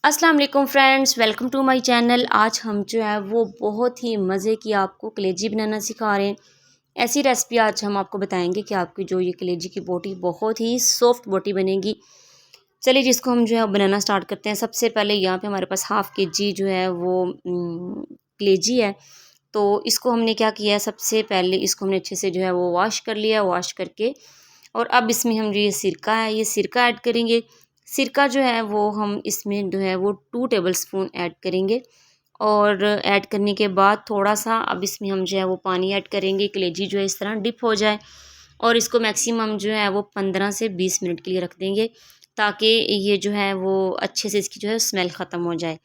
अस्सलाम वालेकुम friends, welcome to my channel. आज हम जो है वो बहुत ही मज़े की आपको कलेजी बनाना सिखा रहे हैं। ऐसी रेसिपी आज हम आपको बताएंगे कि आपकी जो ये कलेजी की बोटी बहुत ही सॉफ्ट बोटी बनेगी। चलिए जिसको हम जो है बनाना स्टार्ट करते हैं। सबसे पहले यहाँ पे हमारे पास हाफ़ केजी जो है वो कलेजी है। तो इसको हमने क्या किया है, सबसे पहले इसको हमने अच्छे से जो है वो वॉश कर लिया। वॉश करके और अब इसमें हम जो ये सिरका है, ये सिरका ऐड करेंगे। सिरका जो है वो हम इसमें जो है वो 2 टेबलस्पून ऐड करेंगे। और ऐड करने के बाद थोड़ा-सा अब इसमें हम जो है वो पानी ऐड करेंगे, कलेजी जो है इस तरह डिप हो जाए। और इसको मैक्सिमम जो है वो 15 से 20 मिनट के लिए रख देंगे, ताकि ये जो है वो अच्छे से इसकी जो है स्मेल ख़त्म हो जाए।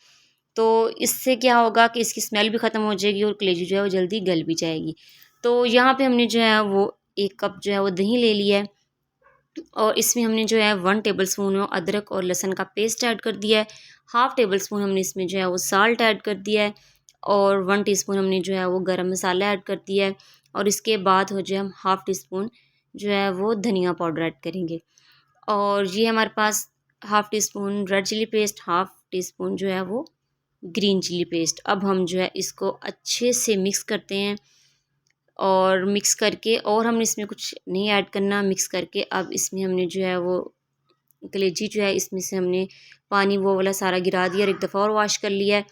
तो इससे क्या होगा कि इसकी स्मेल भी ख़त्म हो जाएगी और कलेजी जो है वो जल्दी गल भी जाएगी। तो यहाँ पे हमने जो है वो 1 कप जो है वो दही ले लिया है। और इसमें हमने जो है 1 टेबलस्पून अदरक और लहसुन का पेस्ट ऐड कर दिया है। हाफ़ टेबलस्पून हमने इसमें जो है वो साल्ट ऐड कर दिया है। और 1 टीस्पून हमने जो है वो गरम मसाला ऐड कर दिया है। और इसके बाद हो जो हम हाफ़ टीस्पून जो है वो धनिया पाउडर ऐड करेंगे। और ये हमारे पास half teaspoon red chilli paste, half teaspoon जो है वो ग्रीन चिली पेस्ट। अब हम जो है इसको अच्छे से मिक्स करते हैं। और मिक्स करके और हमने इसमें कुछ नहीं ऐड करना। मिक्स करके अब इसमें हमने जो है वो कलेजी जो है इसमें से हमने पानी वो वाला सारा गिरा दिया और एक दफ़ा और वॉश कर लिया है।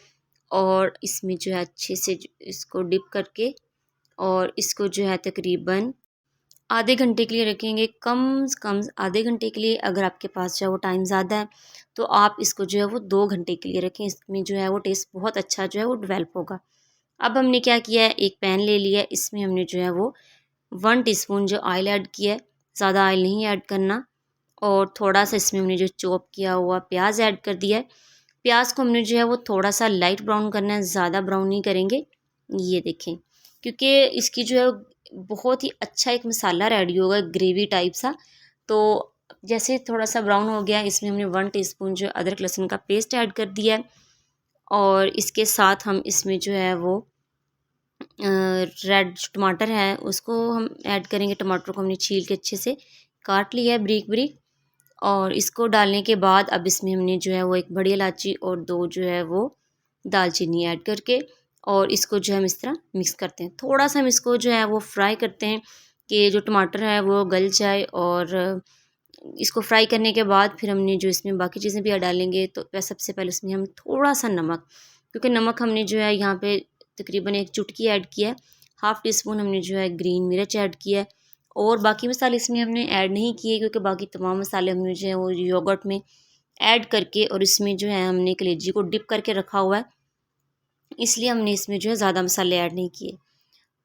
और इसमें जो है अच्छे से इसको डिप करके और इसको जो है तकरीबन आधे घंटे के लिए रखेंगे। कम से कम आधे घंटे के लिए। अगर आपके पास जो है वो टाइम ज़्यादा है तो आप इसको जो है वो 2 घंटे के लिए रखें। इसमें जो है वो टेस्ट बहुत अच्छा जो है वो डेवलप होगा। अब हमने क्या किया है, एक पैन ले लिया है। इसमें हमने जो है वो 1 टीस्पून जो ऑयल ऐड किया है। ज़्यादा ऑयल नहीं ऐड करना। और थोड़ा-सा इसमें हमने जो चॉप किया हुआ प्याज ऐड कर दिया है। प्याज को हमने जो है वो थोड़ा-सा लाइट ब्राउन करना है, ज़्यादा ब्राउन नहीं करेंगे। ये देखें, क्योंकि इसकी जो है बहुत ही अच्छा एक मसाला रेडी होगा, ग्रेवी टाइप सा। तो जैसे थोड़ा-सा ब्राउन हो गया, इसमें हमने 1 टीस्पून जो अदरक लहसुन का पेस्ट ऐड कर दिया है। और इसके साथ हम इसमें जो है वो रेड टमाटर है उसको हम ऐड करेंगे। टमाटर को हमने छील के अच्छे से काट लिया है बारीक बारीक। और इसको डालने के बाद अब इसमें हमने जो है वो एक बड़ी इलायची और 2 जो है वो दालचीनी ऐड करके और इसको जो है हम इस तरह मिक्स करते हैं। थोड़ा-सा हम इसको जो है वो फ्राई करते हैं कि जो टमाटर है वो गल जाए। और इसको फ्राई करने के बाद फिर हमने जो इसमें बाकी चीज़ें भी डालेंगे। तो सबसे पहले इसमें हम थोड़ा-सा नमक, क्योंकि नमक हमने जो है यहाँ पे तकरीबन 1 चुटकी ऐड किया है। हाफ़ टीस्पून हमने जो है ग्रीन मिर्च ऐड किया है। और बाकी मसाले इसमें हमने ऐड नहीं किए, क्योंकि बाकी तमाम मसाले हमने जो है वो योगर्ट में ऐड करके और इसमें जो है हमने कलेजी को डिप करके रखा हुआ है, इसलिए हमने इसमें जो है ज़्यादा मसाले ऐड नहीं किए।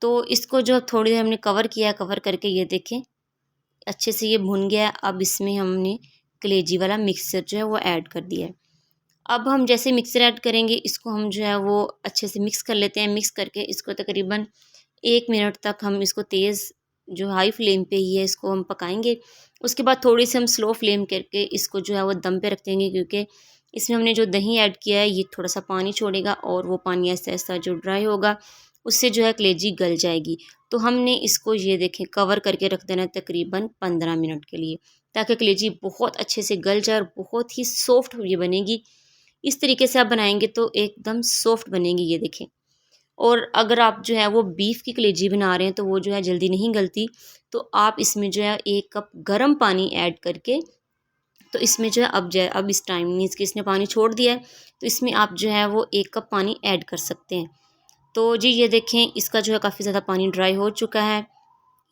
तो इसको जो थोड़ी देर हमने कवर किया, कवर करके ये देखें अच्छे से ये भुन गया है। अब इसमें हमने कलेजी वाला मिक्सचर जो है वो ऐड कर दिया है। अब हम जैसे मिक्सर ऐड करेंगे, इसको हम जो है वो अच्छे से मिक्स कर लेते हैं। मिक्स करके इसको तकरीबन 1 मिनट तक हम इसको तेज़ जो हाई फ्लेम पे ही है इसको हम पकाएंगे। उसके बाद थोड़ी सी हम स्लो फ्लेम करके इसको जो है वो दम पे रख देंगे, क्योंकि इसमें हमने जो दही ऐड किया है ये थोड़ा सा पानी छोड़ेगा और वो पानी ऐसा ऐसा जो ड्राई होगा उससे जो है कलेजी गल जाएगी। तो हमने इसको ये देखें कवर करके रख देना है तकरीबन 15 मिनट के लिए, ताकि कलेजी बहुत अच्छे से गल जाए और बहुत ही सॉफ्ट ये बनेगी। इस तरीके से आप बनाएंगे तो एकदम सॉफ्ट बनेंगी, ये देखें। और अगर आप जो है वो बीफ की कलेजी बना रहे हैं तो वो जो है जल्दी नहीं गलती। तो आप इसमें जो है 1 कप गर्म पानी ऐड करके तो इसमें जो है अब इस टाइम मीन्स कि इसने पानी छोड़ दिया है, तो इसमें आप जो है वो 1 कप पानी ऐड कर सकते हैं। तो जी ये देखें इसका जो है काफ़ी ज़्यादा पानी ड्राई हो चुका है।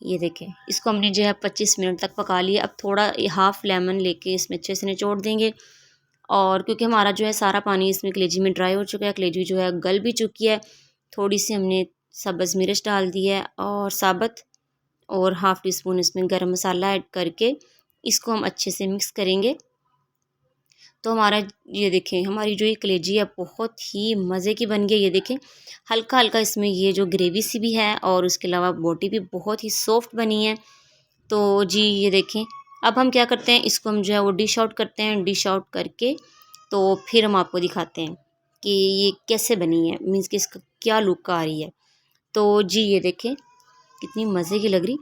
ये देखें इसको हमने जो है 25 मिनट तक पका लिया। अब थोड़ा हाफ़ लेमन लेके इसमें अच्छे से निचोड़ देंगे। और क्योंकि हमारा जो है सारा पानी इसमें कलेजी में ड्राई हो चुका है, कलेजी जो है गल भी चुकी है। थोड़ी सी हमने सब्ज़ मिर्च डाल दी है और साबुत, और हाफ़ टी स्पून इसमें गरम मसाला ऐड करके इसको हम अच्छे से मिक्स करेंगे। तो हमारा ये देखें हमारी जो ये कलेजी है बहुत ही मज़े की बन गई। ये देखें हल्का हल्का इसमें ये जो ग्रेवी सी भी है और उसके अलावा बोटी भी बहुत ही सॉफ्ट बनी है। तो जी ये देखें अब हम क्या करते हैं, इसको हम जो है वो डिश आउट करते हैं। डिश आउट करके तो फिर हम आपको दिखाते हैं कि ये कैसे बनी है, मीन्स कि इसका क्या लुक आ रही है। तो जी ये देखें कितनी मज़े की लग रही।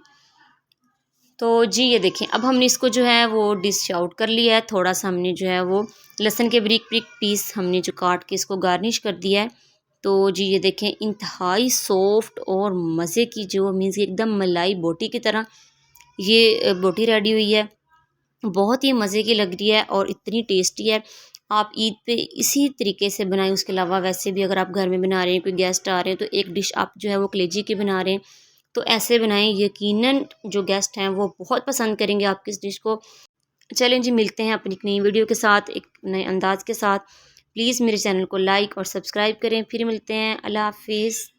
तो जी ये देखें, अब हमने इसको जो है वो डिश आउट कर लिया है। थोड़ा-सा हमने जो है वो लहसुन के बारीक-बारीक पीस हमने जो काट के इसको गार्निश कर दिया है। तो जी ये देखें, इंतहाई सॉफ्ट और मज़े की जो मीन्स एकदम मलाई बोटी की तरह ये बोटी रेडी हुई है। बहुत ही मज़े की लग रही है और इतनी टेस्टी है। आप ईद पे इसी तरीके से बनाएँ। उसके अलावा वैसे भी अगर आप घर में बना रहे हैं, कोई गेस्ट आ रहे हैं, तो एक डिश आप जो है वो कलेजी की बना रहे हैं, तो ऐसे बनाएँ। यकीनन जो गेस्ट हैं वो बहुत पसंद करेंगे आपकी इस डिश को। चलें जी, मिलते हैं अपनी एक नई वीडियो के साथ, एक नए अंदाज़ के साथ। प्लीज़ मेरे चैनल को लाइक और सब्सक्राइब करें। फिर मिलते हैं। अल्लाह हाफ़िज़।